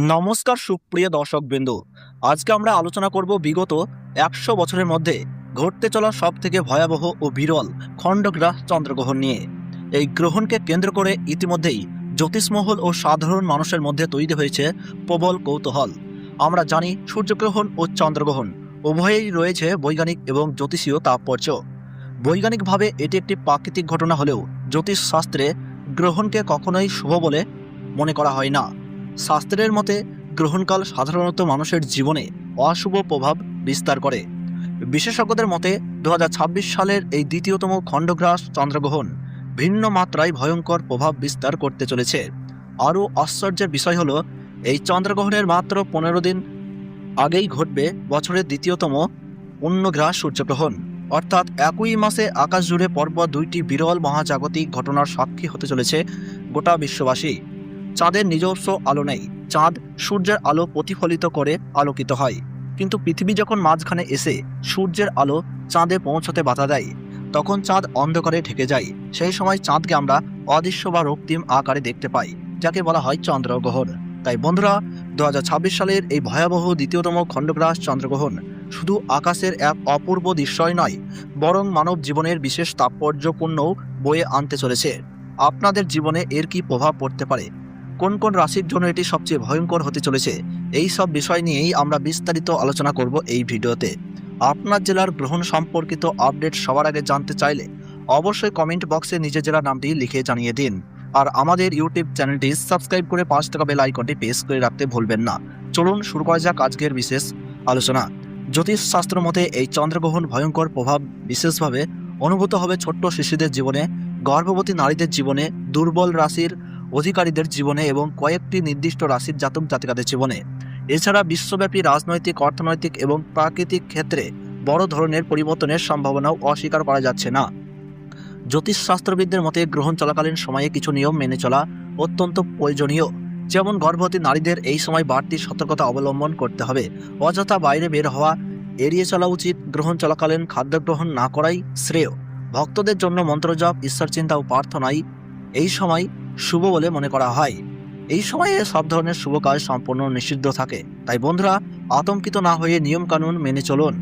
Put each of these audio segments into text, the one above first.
নমস্কার সুপ্রিয় দর্শকবৃন্দ। আজকে আমরা আলোচনা করব বিগত ১০০ বছরের মধ্যে ঘটতে চলা সবথেকে ভয়াবহ ও বিরল খণ্ডগ্রাস চন্দ্রগ্রহণ নিয়ে। এই গ্রহণকে কেন্দ্র করে ইতিমধ্যেই জ্যোতিষমহল ও সাধারণ মানুষের মধ্যে তৈরি হয়েছে প্রবল কৌতূহল। আমরা জানি সূর্যগ্রহণ ও চন্দ্রগ্রহণ উভয়েই রয়েছে বৈজ্ঞানিক এবং জ্যোতিষীয় তাৎপর্য। বৈজ্ঞানিকভাবে এটি একটি প্রাকৃতিক ঘটনা হলেও জ্যোতিষশাস্ত্রে গ্রহণকে কখনোই শুভ বলে মনে করা হয় না। শাস্ত্রের মতে গ্রহণকাল সাধারণত মানুষের জীবনে অশুভ প্রভাব বিস্তার করে। বিশেষজ্ঞদের মতে 2026 সালের এই দ্বিতীয়তম খণ্ডগ্রাস চন্দ্রগ্রহণ ভিন্ন মাত্রায় ভয়ঙ্কর প্রভাব বিস্তার করতে চলেছে। আরও আশ্চর্যের বিষয় হলো, এই চন্দ্রগ্রহণের মাত্র 15 দিন আগেই ঘটবে বছরের দ্বিতীয়তম পূর্ণগ্রাস সূর্যগ্রহণ। অর্থাৎ একই মাসে আকাশ জুড়ে পরপর দুইটি বিরল মহাজাগতিক ঘটনার সাক্ষী হতে চলেছে গোটা বিশ্ববাসী। চাঁদের নিজস্ব আলো নেই, চাঁদ সূর্যের আলো প্রতিফলিত করে আলোকিত হয়। কিন্তু পৃথিবী যখন মাঝখানে এসে সূর্যের আলো চাঁদে পৌঁছতে বাধা দেয়, তখন চাঁদ অন্ধকারে ঢেকে যায়। সেই সময় চাঁদকে আমরা অদৃশ্য বা রক্তিম আকারে দেখতে পাই, যাকে বলা হয় চন্দ্রগ্রহণ। তাই বন্ধুরা, 2026 সালের এই ভয়াবহ দ্বিতীয়তম খণ্ডগ্রাস চন্দ্রগ্রহণ শুধু আকাশের এক অপূর্ব দৃশ্যই নয়, বরং মানব জীবনের বিশেষ তাৎপর্যপূর্ণও বয়ে আনতে চলেছে। আপনাদের জীবনে এর কি প্রভাব পড়তে পারে, কোন কোন রাশির জন্য এটি সবচেয়ে ভয়ঙ্কর হতে চলেছে, এই সব বিষয় নিয়েই আমরা বিস্তারিত আলোচনা করব এই ভিডিওতে। আপনার জেলার গ্রহণ সম্পর্কিত আপডেট সবার আগে জানতে চাইলে অবশ্যই কমেন্ট বক্সে নিজের জেলার নামটি লিখে জানিয়ে দিন। আর আমাদের ইউটিউব চ্যানেলটি সাবস্ক্রাইব করে 5 টাকা বেল আইকনটি প্রেস করে রাখতে ভুলবেন না। চলুন শুরু করা যাক আজকের বিশেষ আলোচনা। জ্যোতিষশাস্ত্র মতে এই চন্দ্রগ্রহণ ভয়ঙ্কর প্রভাব বিশেষভাবে অনুভূত হবে ছোট্ট শিশুদের জীবনে, গর্ভবতী নারীদের জীবনে, দুর্বল রাশির অধিকারীদের জীবনে এবং কয়েকটি নির্দিষ্ট রাশির জাতক জাতিকাদের জীবনে। এছাড়া বিশ্বব্যাপী রাজনৈতিক, অর্থনৈতিক এবং প্রাকৃতিক ক্ষেত্রে বড় ধরনের পরিবর্তনের সম্ভাবনাও অস্বীকার করা যাচ্ছে না। জ্যোতিষশাস্ত্রবিদদের মতে গ্রহণ চলাকালীন সময়ে কিছু নিয়ম মেনে চলা অত্যন্ত প্রয়োজনীয়। যেমন গর্ভবতী নারীদের এই সময় বাড়তি সতর্কতা অবলম্বন করতে হবে। অযথা বাইরে বের হওয়া এড়িয়ে চলা উচিত। গ্রহণ চলাকালীন খাদ্য গ্রহণ না করাই শ্রেয়। ভক্তদের জন্য মন্ত্রজপ, ঈশ্বর চিন্তা ও প্রার্থনাই এই সময় শুভ বলে মনে করা হয়। এই সময়ে সব ধরনের শুভ কাজ সম্পূর্ণ নিষিদ্ধ থাকে। তাই বন্ধুরা, আতঙ্কিত না হয়ে নিয়মকানুন মেনে চলুন,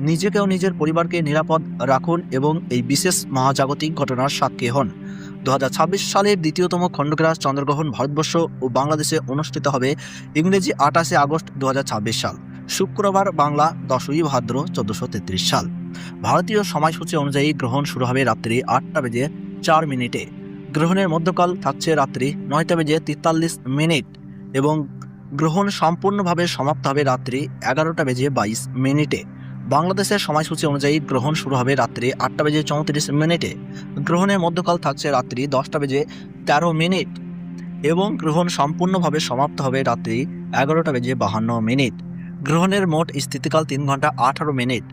নিজেকে ও নিজের পরিবারকে নিরাপদ রাখুন এবং এই বিশেষ মহাজাগতিক ঘটনার সাক্ষী হন। 2026 সালের দ্বিতীয়তম খণ্ডগ্রাস চন্দ্রগ্রহণ ভারতবর্ষ ও বাংলাদেশে অনুষ্ঠিত হবে ইংরেজি 28 আগস্ট 2026 সাল, শুক্রবার, বাংলা 10ই ভাদ্র 1433 সাল। ভারতীয় সময়সূচি অনুযায়ী গ্রহণ শুরু হবে রাত্রি 8টা বেজে 4 মিনিটে। গ্রহণের মধ্যকাল থাকছে রাত্রি 9টা বেজে 43 মিনিট এবং গ্রহণ সম্পূর্ণভাবে সমাপ্ত হবে রাত্রি 11টা বেজে 22 মিনিটে। বাংলাদেশের সময়সূচি অনুযায়ী গ্রহণ শুরু হবে রাত্রি 8টা বেজে 34 মিনিটে। গ্রহণের মধ্যকাল থাকছে রাত্রি 10টা বেজে 13 মিনিট এবং গ্রহণ সম্পূর্ণভাবে সমাপ্ত হবে রাত্রি 11টা বেজে 52 মিনিট। গ্রহণের মোট স্থিতিকাল 3 ঘন্টা 18 মিনিট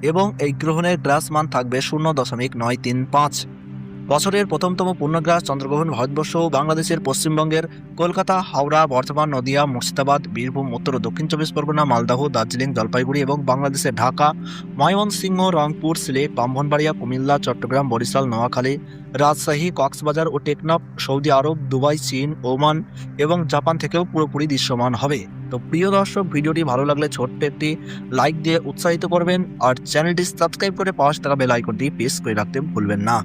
এবং এই গ্রহণের গ্রাস মান থাকবে 0.935। বছরের প্রথমতম পূর্ণগ্রাস চন্দ্রগ্রহণ ভারতবর্ষ ও বাংলাদেশের পশ্চিমবঙ্গের কলকাতা, হাওড়া, বর্ধমান, নদিয়া, মুর্শিদাবাদ, বীরভূম, উত্তর ও দক্ষিণ 24 পরগনা, মালদহ, দার্জিলিং, জলপাইগুড়ি এবং বাংলাদেশের ঢাকা, ময়মনসিংহ, রংপুর, সিলেট, ব্রাহ্মণবাড়িয়া, কুমিল্লা, চট্টগ্রাম, বরিশাল, নোয়াখালী, রাজশাহী, কক্সবাজার ও টেকনাফ, সৌদি আরব, দুবাই, চীন, ওমান এবং জাপান থেকেও পুরোপুরি দৃশ্যমান হবে। তো প্রিয় দর্শক, ভিডিওটি ভালো লাগলে ছোট্ট একটি লাইক দিয়ে উৎসাহিত করবেন আর চ্যানেলটি সাবস্ক্রাইব করে 5 টাকা বেল আইকনটি প্রেস করে রাখতে ভুলবেন না।